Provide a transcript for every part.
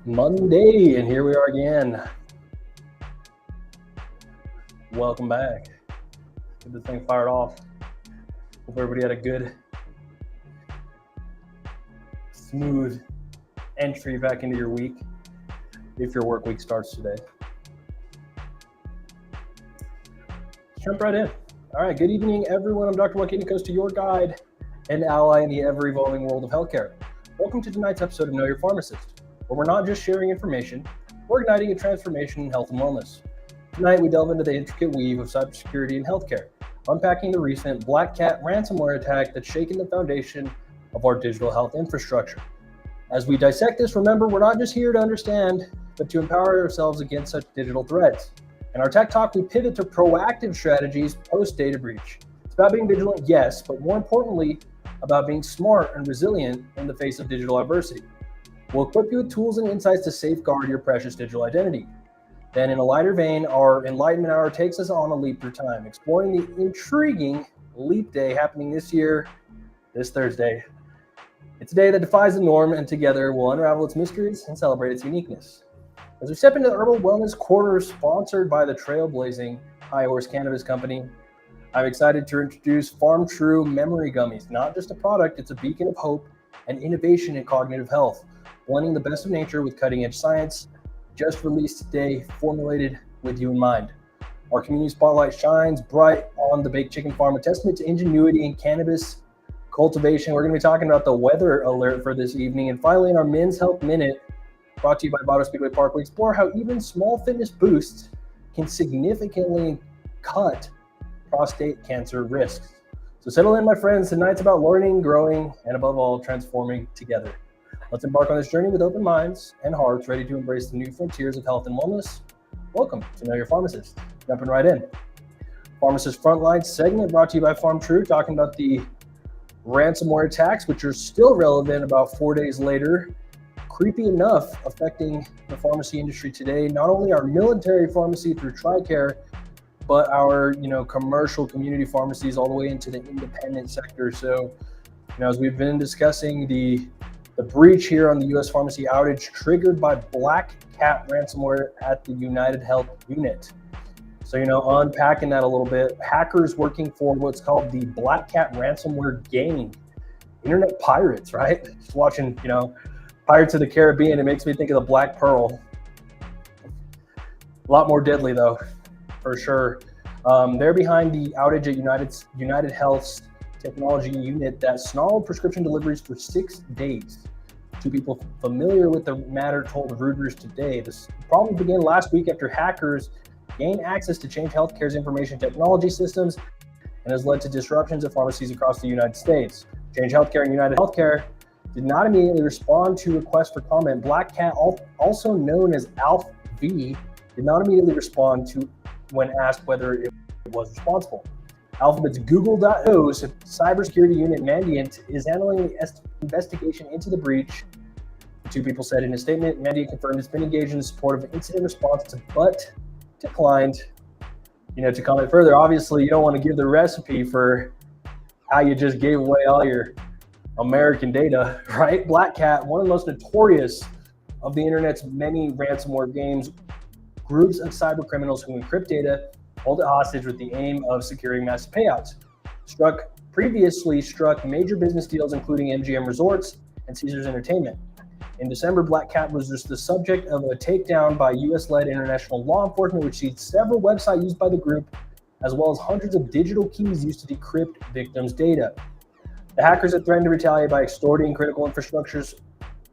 Monday, and here we are again. Welcome back. Get this thing fired off. Hope everybody had a good, smooth entry back into your week, if your work week starts today. Let's jump right in. All right, good evening, everyone. I'm Dr. Joaquin Acosta, your guide and ally in the ever-evolving world of healthcare. Welcome to tonight's episode of Know Your Pharmacist, where we're not just sharing information, we're igniting a transformation in health and wellness. Tonight, we delve into the intricate weave of cybersecurity in healthcare, unpacking the recent Black Cat ransomware attack that's shaken the foundation of our digital health infrastructure. As we dissect this, remember, we're not just here to understand, but to empower ourselves against such digital threats. In our Tech Talk, we pivot to proactive strategies post-data breach. It's about being vigilant, yes, but more importantly, about being smart and resilient in the face of digital adversity. We'll equip you with tools and insights to safeguard your precious digital identity. Then, in a lighter vein, our Enlightenment Hour takes us on a leap through time, exploring the intriguing Leap Day happening this Thursday. It's a day that defies the norm, and together we'll unravel its mysteries and celebrate its uniqueness. As we step into the Herbal Wellness Quarter, sponsored by the trailblazing High Horse Cannabis Company, I'm excited to introduce Farm True Memory Gummies. Not just a product, it's a beacon of hope and innovation in cognitive health, blending the best of nature with cutting-edge science. Just released today, formulated with you in mind. Our community spotlight shines bright on the baked chicken farm, a testament to ingenuity in cannabis cultivation. We're going to be talking about the weather alert for this evening. And finally, in our Men's Health Minute, brought to you by Botto Speedway Park, we explore how even small fitness boosts can significantly cut prostate cancer risks. So settle in, my friends. Tonight's about learning, growing, and above all, transforming together. Let's embark on this journey with open minds and hearts, ready to embrace the new frontiers of health and wellness. Welcome to Know Your Pharmacist. Jumping right in. Pharmacist Frontline segment brought to you by Farm True, talking about the ransomware attacks, which are still relevant about 4 days later. Creepy enough, affecting the pharmacy industry today. Not only our military pharmacy through TRICARE, but our commercial community pharmacies all the way into the independent sector. So, as we've been discussing the breach here on the U.S. pharmacy outage triggered by Black Cat ransomware at the United Health unit. So, unpacking that a little bit, hackers working for what's called the Black Cat ransomware gang. Internet pirates, right? Just watching, Pirates of the Caribbean, it makes me think of the Black Pearl. A lot more deadly, though, for sure. They're behind the outage at United Health's technology unit that snarled prescription deliveries for 6 days. Two people familiar with the matter told Reuters today. This problem began last week after hackers gained access to Change Healthcare's information technology systems and has led to disruptions at pharmacies across the United States. Change Healthcare and United Healthcare did not immediately respond to requests for comment. Black Cat, also known as ALF-V, did not immediately respond to when asked whether it was responsible. Alphabet's Google.o's cybersecurity unit Mandiant is handling the investigation into the breach. The two people said in a statement, Mandiant confirmed it's been engaged in support of incident response, but declined, to comment further. Obviously, you don't want to give the recipe for how you just gave away all your American data, right? Black Cat, one of the most notorious of the internet's many ransomware games, groups of cyber criminals who encrypt data, hold it hostage with the aim of securing massive payouts. Previously struck major business deals, including MGM Resorts and Caesars Entertainment. In December, Black Cat was just the subject of a takedown by U.S.-led international law enforcement, which seized several websites used by the group, as well as hundreds of digital keys used to decrypt victims' data. The hackers had threatened to retaliate by extorting critical infrastructures,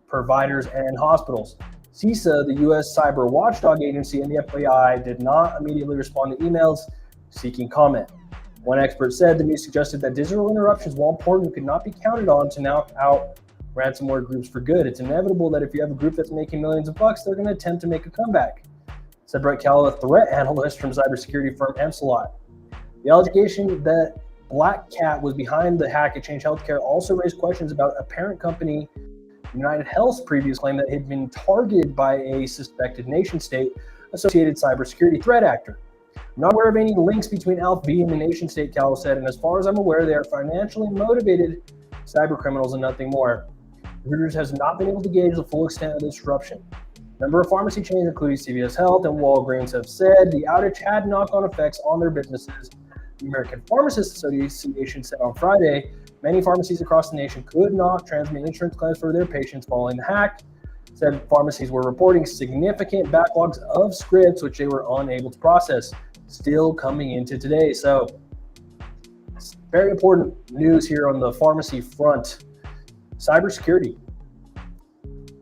providers, and hospitals. CISA, the U.S. Cyber Watchdog Agency, and the FBI did not immediately respond to emails seeking comment. One expert said the news suggested that digital interruptions, while important, could not be counted on to knock out ransomware groups for good. It's inevitable that if you have a group that's making millions of bucks, they're going to attempt to make a comeback, said Brett Callow, a threat analyst from cybersecurity firm Emsilot. The allegation that Black Cat was behind the hack at Change Healthcare also raised questions about a parent company, United Health's previous claim that it had been targeted by a suspected nation-state-associated cybersecurity threat actor. I'm not aware of any links between ALF-V and the nation-state, Callow said, and as far as I'm aware, they are financially motivated cyber criminals and nothing more. Reuters has not been able to gauge the full extent of the disruption. A number of pharmacy chains, including CVS Health and Walgreens, have said the outage had knock-on effects on their businesses. The American Pharmacist Association said on Friday, many pharmacies across the nation could not transmit insurance claims for their patients following the hack. Said pharmacies were reporting significant backlogs of scripts, which they were unable to process, still coming into today. So, it's very important news here on the pharmacy front. Cybersecurity.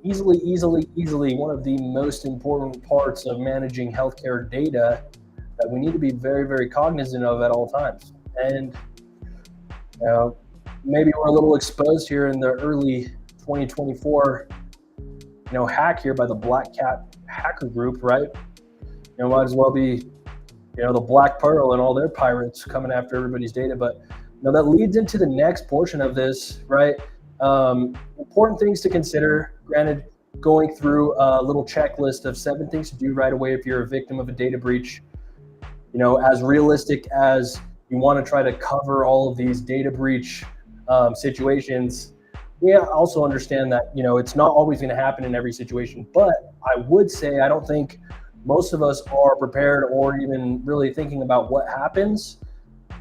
Easily one of the most important parts of managing healthcare data that we need to be very, very cognizant of at all times. And maybe we're a little exposed here in the early 2024, hack here by the Black Cat hacker group, right? Might as well be, the Black Pearl and all their pirates coming after everybody's data. But that leads into the next portion of this, right? Important things to consider. Granted, going through a little checklist of 7 things to do right away if you're a victim of a data breach. As realistic as you want to try to cover all of these data breach situations, we also understand that, it's not always going to happen in every situation. But I would say I don't think most of us are prepared or even really thinking about what happens,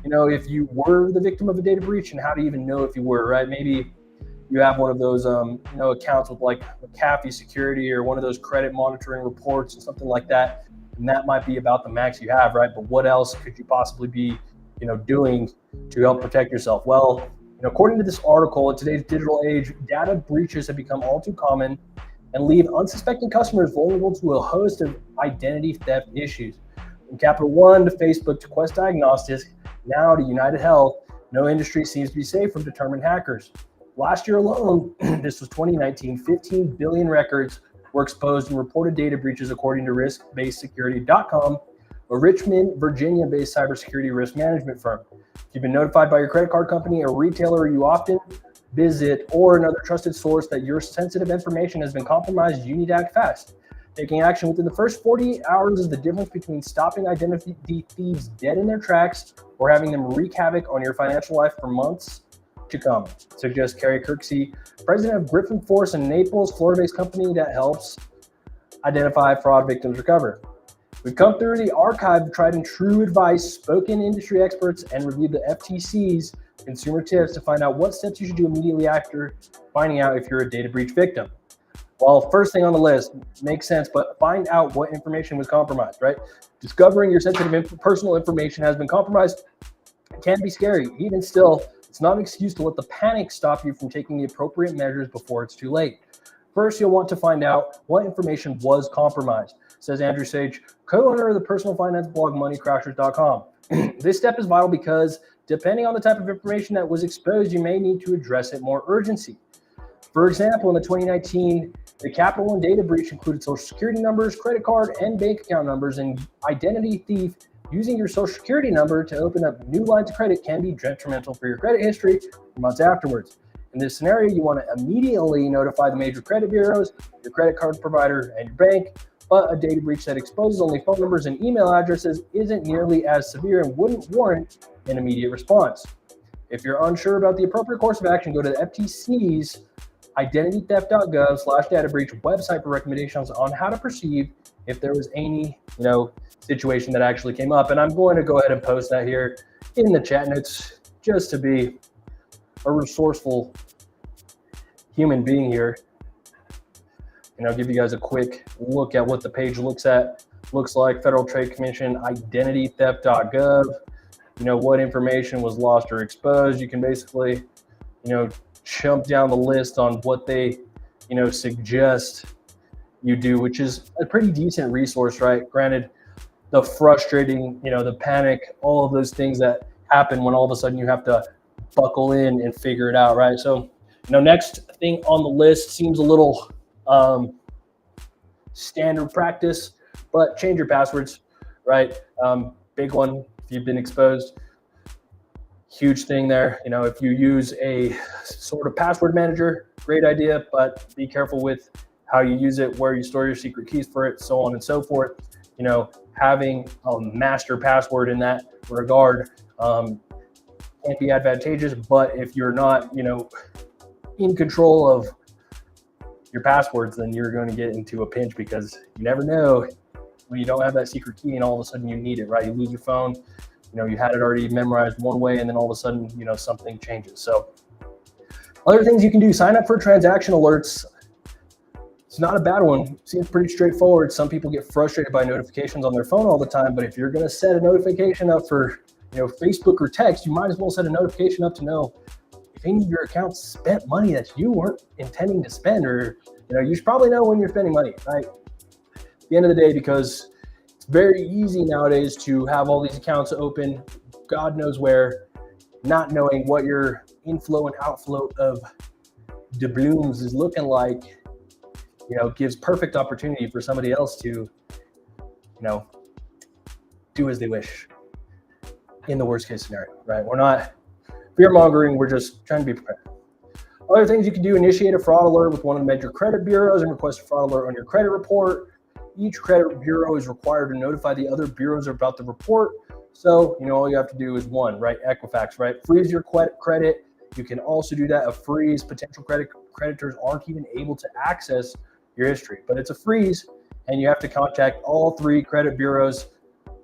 if you were the victim of a data breach, and how to even know if you were, right? Maybe you have one of those, accounts with like McAfee Security or one of those credit monitoring reports and something like that. And that might be about the max you have, right? But what else could you possibly be, doing to help protect yourself? Well, according to this article, in today's digital age, data breaches have become all too common and leave unsuspecting customers vulnerable to a host of identity theft issues. From Capital One to Facebook to Quest Diagnostics, now to United Health, no industry seems to be safe from determined hackers. Last year alone, this was 2019, 15 billion records were exposed in reported data breaches, according to riskbasedsecurity.com, a Richmond, Virginia-based cybersecurity risk management firm. If you've been notified by your credit card company or retailer you often visit, or another trusted source that your sensitive information has been compromised, you need to act fast. Taking action within the first 48 hours is the difference between stopping identity thieves dead in their tracks or having them wreak havoc on your financial life for months to come, suggests Carrie Kirksey, president of Griffin Force, a Naples, Florida-based company that helps identify fraud victims recover. We've come through the archive of tried and true advice, spoken industry experts, and reviewed the FTC's consumer tips to find out what steps you should do immediately after finding out if you're a data breach victim. Well, first thing on the list makes sense, but find out what information was compromised, right? Discovering your sensitive personal information has been compromised can be scary. Even still, it's not an excuse to let the panic stop you from taking the appropriate measures before it's too late. First, you'll want to find out what information was compromised, says Andrew Sage, co-owner of the personal finance blog moneycrashers.com. This step is vital because depending on the type of information that was exposed, you may need to address it more urgency. For example, in the 2019, the Capital One data breach included social security numbers, credit card, and bank account numbers, and identity thief using your social security number to open up new lines of credit can be detrimental for your credit history for months afterwards. In this scenario, you want to immediately notify the major credit bureaus, your credit card provider, and your bank. But a data breach that exposes only phone numbers and email addresses isn't nearly as severe and wouldn't warrant an immediate response. If you're unsure about the appropriate course of action, go to the FTC's identitytheft.gov/data breach website for recommendations on how to proceed if there was any, situation that actually came up. And I'm going to go ahead and post that here in the chat notes just to be a resourceful human being here. And I'll give you guys a quick look at what the page looks like. Federal Trade Commission, identitytheft.gov. What information was lost or exposed. You can basically, jump down the list on what they, suggest you do, which is a pretty decent resource, right? Granted, the frustrating, the panic, all of those things that happen when all of a sudden you have to buckle in and figure it out, right? So, next thing on the list seems a little standard practice, but change your passwords, right? Big one if you've been exposed. Huge thing there. If you use a sort of password manager, great idea, but be careful with how you use it, where you store your secret keys for it, so on and so forth. Having a master password in that regard can be advantageous, but if you're not, in control of your passwords, then you're going to get into a pinch, because you never know when you don't have that secret key and all of a sudden you need it, right? You lose your phone, you had it already memorized one way, and then all of a sudden, something changes. So other things you can do: sign up for transaction alerts. It's not a bad one. Seems pretty straightforward. Some people get frustrated by notifications on their phone all the time, but if you're going to set a notification up for, Facebook or text, you might as well set a notification up to know if any of your accounts spent money that you weren't intending to spend, or, you should probably know when you're spending money, right? At the end of the day, because it's very easy nowadays to have all these accounts open, God knows where, not knowing what your inflow and outflow of doubloons is looking like, gives perfect opportunity for somebody else to, do as they wish in the worst case scenario, right? We're not fear mongering. We're just trying to be prepared. Other things you can do: initiate a fraud alert with one of the major credit bureaus and request a fraud alert on your credit report. Each credit bureau is required to notify the other bureaus about the report. So, all you have to do is one, right? Equifax, right? Freeze your credit. You can also do that. A freeze, potential creditors aren't even able to access your history, but it's a freeze, and you have to contact all 3 credit bureaus,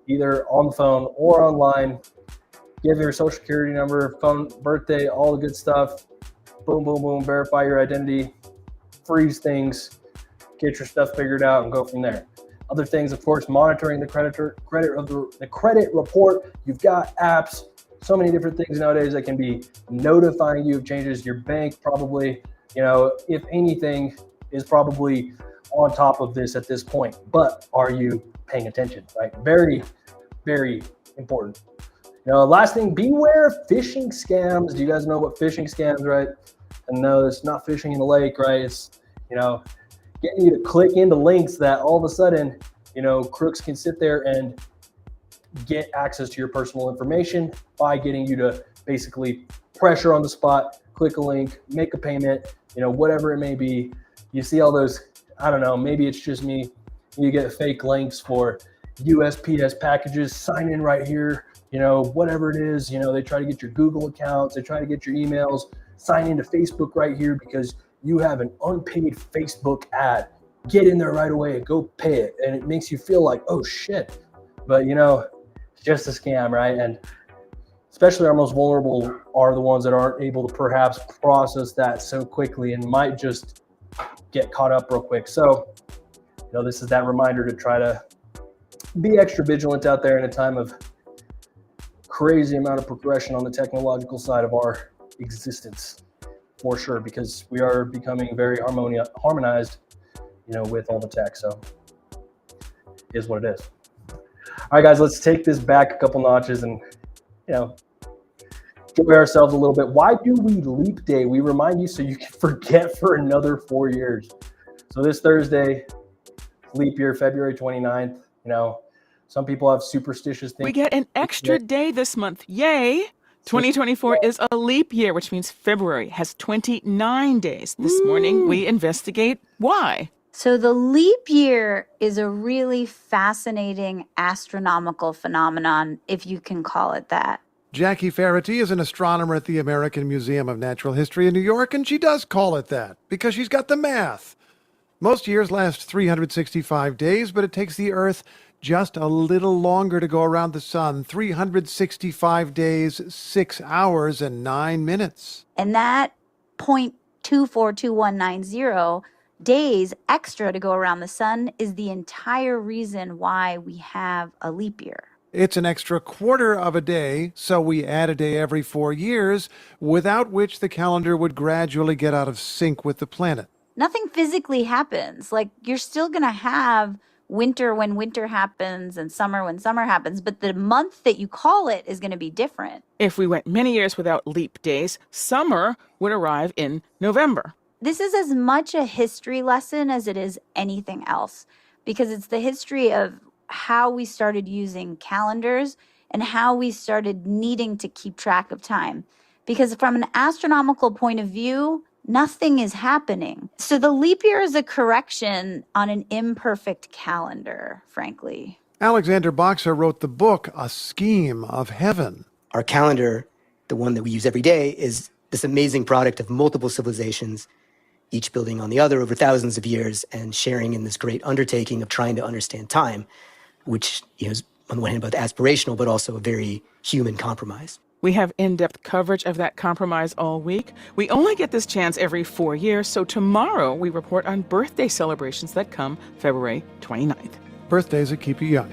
either on the phone or online. Give your social security number, phone, birthday, all the good stuff. Boom, boom, boom. Verify your identity, freeze things, get your stuff figured out, and go from there. Other things, of course, monitoring the credit report. You've got apps, so many different things nowadays that can be notifying you of changes. Your bank probably, if anything, is probably on top of this at this point. But are you paying attention, right? Very, very important. Last thing, beware of phishing scams. Do you guys know what phishing scams, right? And no, it's not fishing in the lake, right? It's, getting you to click into links that all of a sudden, crooks can sit there and get access to your personal information by getting you to basically pressure on the spot, click a link, make a payment, whatever it may be. You see all those, I don't know, maybe it's just me. You get fake links for USPS packages, sign in right here, whatever it is. They try to get your Google accounts, they try to get your emails, sign into Facebook right here because you have an unpaid Facebook ad. Get in there right away and go pay it. And it makes you feel like, oh shit. But it's just a scam, right? And especially our most vulnerable are the ones that aren't able to perhaps process that so quickly and might just get caught up real quick. So, this is that reminder to try to be extra vigilant out there in a time of crazy amount of progression on the technological side of our existence, for sure, because we are becoming very harmonized, with all the tech. So it is what it is. All right, guys, let's take this back a couple notches and, enjoy ourselves a little bit. Why do we leap day? We remind you so you can forget for another 4 years. So this Thursday, leap year, February 29th, some people have superstitious things. We get an extra day this month. Yay! 2024 is a leap year, which means February has 29 days. This morning, we investigate why. So the leap year is a really fascinating astronomical phenomenon, if you can call it that. Jackie Farity is an astronomer at the American Museum of Natural History in New York, and she does call it that because she's got the math. Most years last 365 days, but it takes the Earth just a little longer to go around the sun. 365 days, 6 hours, and 9 minutes. And that 0.242190 days extra to go around the sun is the entire reason why we have a leap year. It's an extra quarter of a day, so we add a day every 4 years, without which the calendar would gradually get out of sync with the planet. Nothing physically happens. Like, you're still going to have winter when winter happens and summer when summer happens, but the month that you call it is going to be different. If we went many years without leap days, summer would arrive in November. This is as much a history lesson as it is anything else, because it's the history of how we started using calendars and how we started needing to keep track of time. Because from an astronomical point of view, nothing is happening. So the leap year is a correction on an imperfect calendar, frankly. Alexander Boxer wrote the book, A Scheme of Heaven. Our calendar, the one that we use every day, is this amazing product of multiple civilizations each building on the other over thousands of years and sharing in this great undertaking of trying to understand time, which is on the one hand both aspirational but also a very human compromise. We have in-depth coverage of that compromise all week. We only get this chance every 4 years, so tomorrow we report on birthday celebrations that come February 29th. Birthdays that keep you young.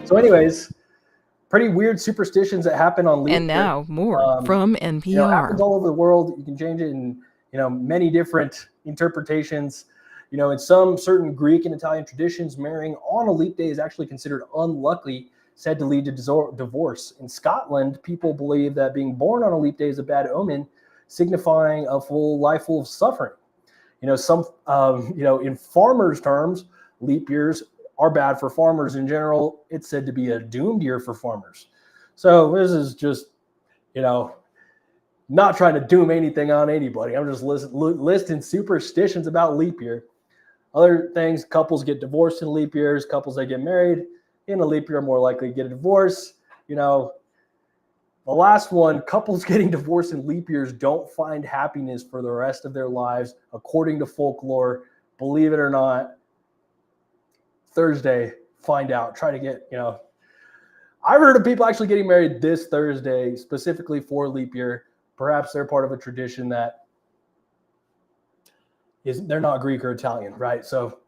So anyways, pretty weird superstitions that happen on leap And year. now more from NPR. It happens all over the world. You can change it in, many different interpretations. In some certain Greek and Italian traditions, marrying on a leap day is actually considered unlucky, said to lead to divorce. In Scotland, people believe that being born on a leap day is a bad omen, signifying a full life full of suffering. In farmers' terms, leap years are bad for farmers in general. It's said to be a doomed year for farmers. So this is just, not trying to doom anything on anybody. I'm just listing superstitions about leap year. Other things, couples get divorced in leap years. Couples that get married in a leap year are more likely to get a divorce. The last one, couples getting divorced in leap years don't find happiness for the rest of their lives, according to folklore. Believe it or not, Thursday, find out. Try to get, I've heard of people actually getting married this Thursday, specifically for leap year. Perhaps they're part of a tradition that they're not Greek or Italian, right? So,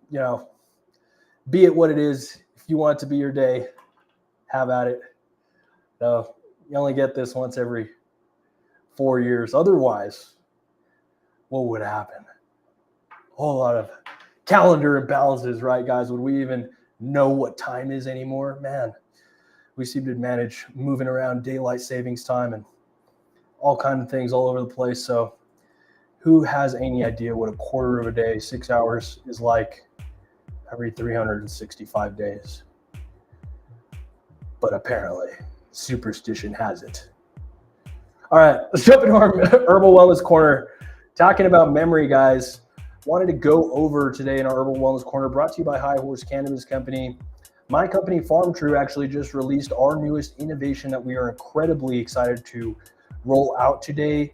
be it what it is. If you want it to be your day, have at it. So you only get this once every 4 years. Otherwise, what would happen? A whole lot of calendar imbalances, right, guys? Would we even know what time is anymore? Man, we seem to manage moving around daylight savings time and all kinds of things all over the place. So who has any idea what a quarter of a day, 6 hours, is like every 365 days? But apparently, superstition has it. All right, let's jump into our Herbal Wellness Corner. Talking about memory, guys. Wanted to go over today in our Herbal Wellness Corner, brought to you by High Horse Cannabis Company. My company, FarmTrue, actually just released our newest innovation that we are incredibly excited to roll out today.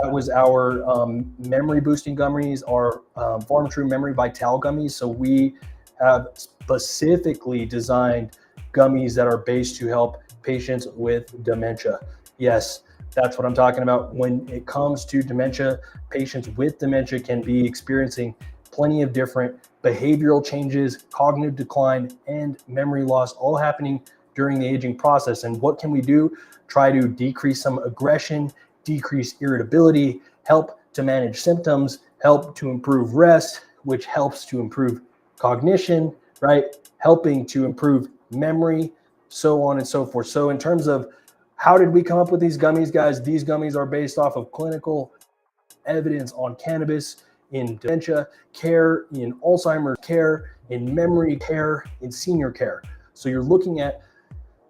That was our memory boosting gummies, our FarmTrue Memory Vital gummies. So we have specifically designed gummies that are based to help patients with dementia. Yes, that's what I'm talking about. When it comes to dementia, patients with dementia can be experiencing plenty of different behavioral changes, cognitive decline, and memory loss, all happening during the aging process. And what can we do? Try to decrease some aggression, decrease irritability, help to manage symptoms, help to improve rest, which helps to improve cognition, right? Helping to improve memory, so on and so forth. So in terms of how did we come up with these gummies, guys? These gummies are based off of clinical evidence on cannabis in dementia care, in Alzheimer's care, in memory care, in senior care. So you're looking at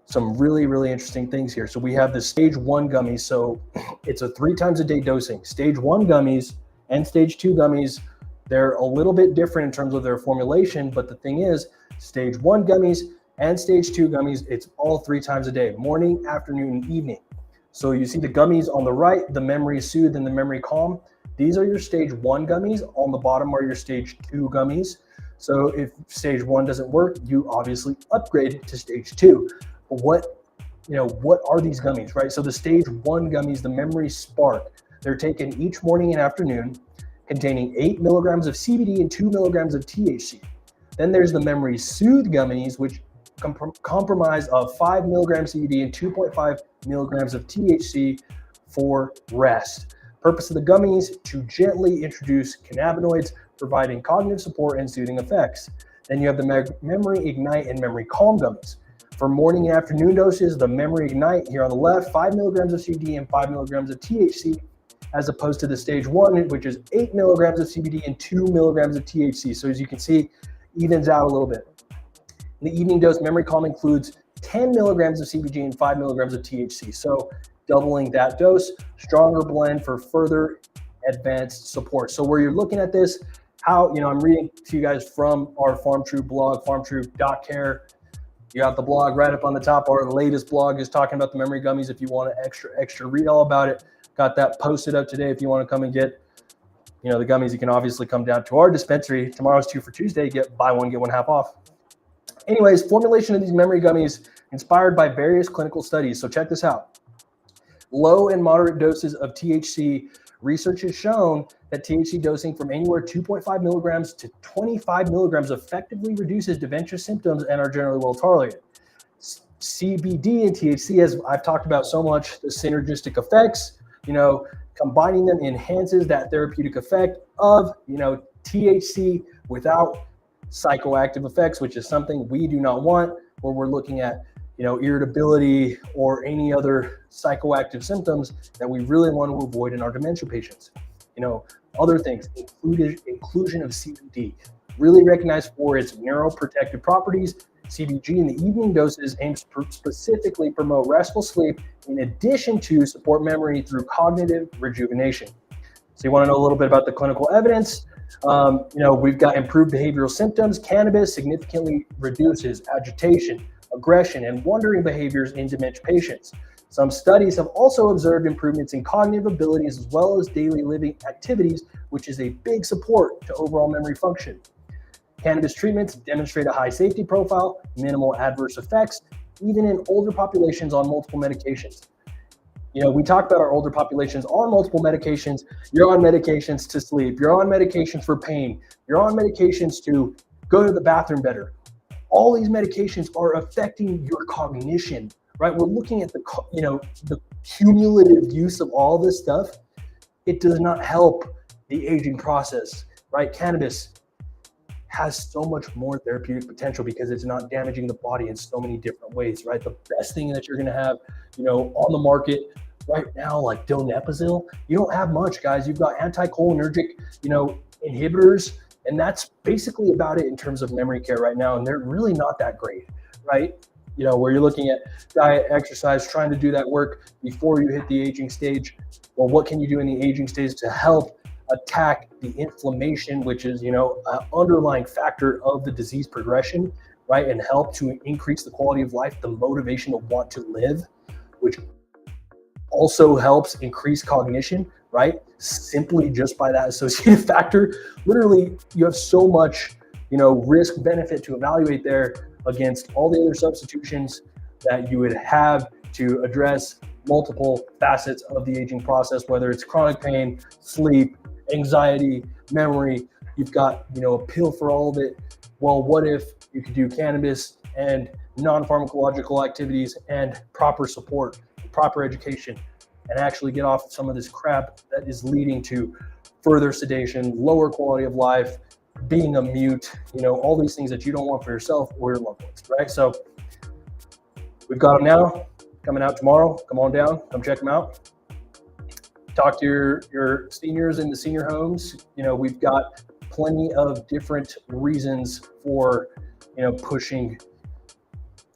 some really, really interesting things here. So we have the stage 1 gummies. So it's a 3 times a day dosing. Stage 1 gummies and stage 2 gummies, they're a little bit different in terms of their formulation. But the thing is, stage 1 gummies and stage 2 gummies, it's all 3 times a day, morning, afternoon, and evening. So you see the gummies on the right, the memory soothe and the memory calm. These are your stage 1 gummies. On the bottom are your stage 2 gummies. So if stage 1 doesn't work, you obviously upgrade to stage 2. But what are these gummies, right? So the stage 1 gummies, the Memory Spark, they're taken each morning and afternoon, containing 8 milligrams of CBD and 2 milligrams of THC. Then there's the Memory Soothe gummies, which comprise of 5 milligrams CBD and 2.5 milligrams of THC for rest. Purpose of the gummies, to gently introduce cannabinoids, providing cognitive support and soothing effects. Then you have the Memory Ignite and Memory Calm gummies. For morning and afternoon doses, the Memory Ignite here on the left, 5 milligrams of CBD and 5 milligrams of THC, as opposed to the stage 1, which is 8 milligrams of CBD and 2 milligrams of THC. So as you can see, evens out a little bit. The evening dose Memory Calm includes 10 milligrams of CBD and 5 milligrams of THC. So doubling that dose, stronger blend for further advanced support. So where you're looking at this, I'm reading to you guys from our FarmTrue blog, farmtrue.care. You got the blog right up on the top. Our latest blog is talking about the memory gummies. If you want to extra read all about it, Got that posted up today. If you want to come and get, the gummies, you can obviously come down to our dispensary. Tomorrow's 2 for Tuesday. Buy one, get one half off. Anyways, formulation of these memory gummies inspired by various clinical studies. So check this out. Low and moderate doses of THC. Research has shown that THC dosing from anywhere 2.5 milligrams to 25 milligrams effectively reduces dementia symptoms and are generally well tolerated. CBD and THC, as I've talked about so much, the synergistic effects, combining them enhances that therapeutic effect of, THC without psychoactive effects, which is something we do not want, where we're looking at, irritability or any other psychoactive symptoms that we really want to avoid in our dementia patients. Other things, inclusion of CBD, really recognized for its neuroprotective properties. CBG in the evening doses aims to specifically promote restful sleep in addition to support memory through cognitive rejuvenation. So you want to know a little bit about the clinical evidence. We've got improved behavioral symptoms. Cannabis significantly reduces agitation, aggression, and wandering behaviors in dementia patients. Some studies have also observed improvements in cognitive abilities as well as daily living activities, which is a big support to overall memory function. Cannabis treatments demonstrate a high safety profile, minimal adverse effects, even in older populations on multiple medications. We talked about our older populations on multiple medications. You're on medications to sleep. You're on medications for pain. You're on medications to go to the bathroom better. All these medications are affecting your cognition, right? We're looking at the cumulative use of all this stuff. It does not help the aging process, right? Cannabis has so much more therapeutic potential because it's not damaging the body in so many different ways, right? The best thing that you're going to have, on the market right now, like donepezil, you don't have much, guys. You've got anticholinergic, inhibitors, and that's basically about it in terms of memory care right now. And they're really not that great, right? Where you're looking at diet, exercise, trying to do that work before you hit the aging stage. Well, what can you do in the aging stage to help attack the inflammation, which is, an underlying factor of the disease progression, right? And help to increase the quality of life, the motivation to want to live, which also helps increase cognition, right? Simply just by that associative factor. Literally, you have so much, risk benefit to evaluate there against all the other substitutions that you would have to address multiple facets of the aging process, whether it's chronic pain, sleep, anxiety, memory. You've got, a pill for all of it. Well, what if you could do cannabis and non-pharmacological activities and proper support, proper education, and actually get off some of this crap that is leading to further sedation, lower quality of life, being a mute, all these things that you don't want for yourself or your loved ones, right? So we've got them now, coming out tomorrow. Come on down, come check them out. Talk to your seniors in the senior homes. We've got plenty of different reasons for, pushing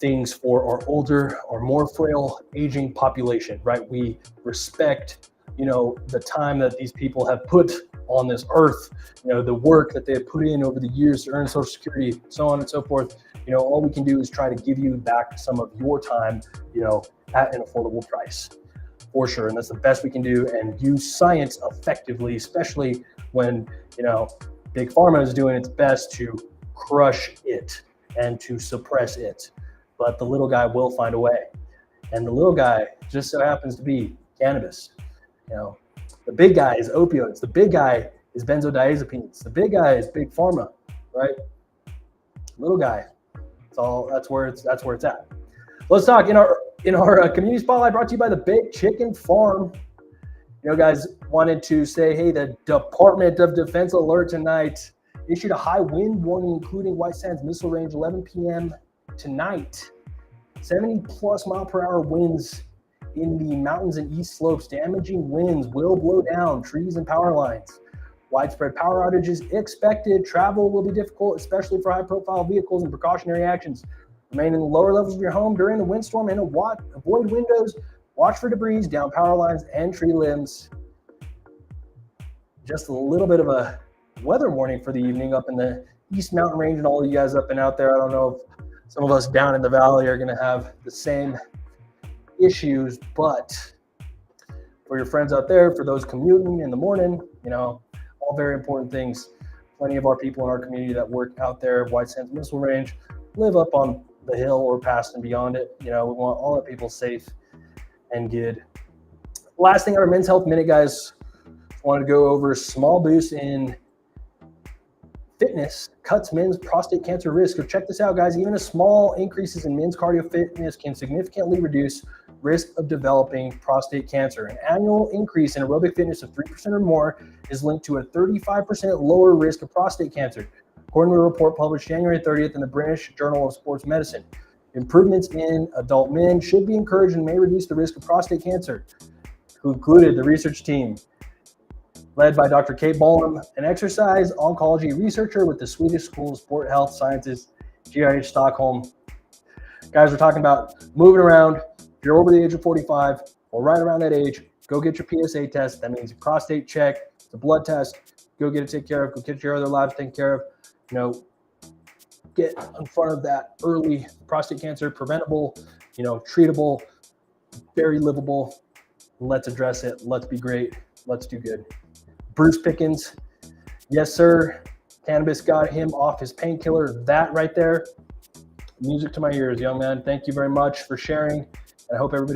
things for our older or more frail aging population, right? We respect, the time that these people have put on this earth, the work that they have put in over the years to earn Social Security, so on and so forth. All we can do is try to give you back some of your time, at an affordable price. For sure, and that's the best we can do, and use science effectively, especially when, Big Pharma is doing its best to crush it and to suppress it. But the little guy will find a way. And the little guy just so happens to be cannabis. The big guy is opioids. The big guy is benzodiazepines. The big guy is Big Pharma, right? Little guy, that's where it's at. Let's talk in our community spotlight, brought to you by the Big Chicken Farm. Guys wanted to say, hey, the Department of Defense alert tonight issued a high wind warning, including White Sands missile range, 11 p.m. tonight. 70 plus mile per hour winds in the mountains and east slopes. Damaging winds will blow down trees and power lines. Widespread power outages expected. Travel will be difficult, especially for high profile vehicles and precautionary actions. Remain in the lower levels of your home during the windstorm and avoid windows. Watch for debris, down power lines, and tree limbs. Just a little bit of a weather warning for the evening up in the East Mountain Range and all of you guys up and out there. I don't know if some of us down in the valley are going to have the same issues, but for your friends out there, for those commuting in the morning, all very important things. Plenty of our people in our community that work out there, White Sands Missile Range, live up on the hill or past and beyond it. We want all our people safe and good. Last thing on our Men's Health Minute, guys, wanted to go over small boost in fitness cuts men's prostate cancer risk. So check this out, guys. Even a small increases in men's cardio fitness can significantly reduce risk of developing prostate cancer. An annual increase in aerobic fitness of 3% or more is linked to a 35% lower risk of prostate cancer, according to a report published January 30th in the British Journal of Sports Medicine. Improvements in adult men should be encouraged and may reduce the risk of prostate cancer, who included the research team led by Dr. Kate Bolam, an exercise oncology researcher with the Swedish School of Sport Health Sciences, GIH Stockholm. Guys, we're talking about moving around. If you're over the age of 45 or right around that age, go get your PSA test. That means your prostate check, the blood test. Go get it taken care of. Go get your other labs taken care of. Get in front of that early prostate cancer, preventable, treatable, very livable. Let's address it. Let's be great. Let's do good. Bruce Pickens, yes, sir. Cannabis got him off his painkiller. That right there, music to my ears, young man. Thank you very much for sharing. I hope everybody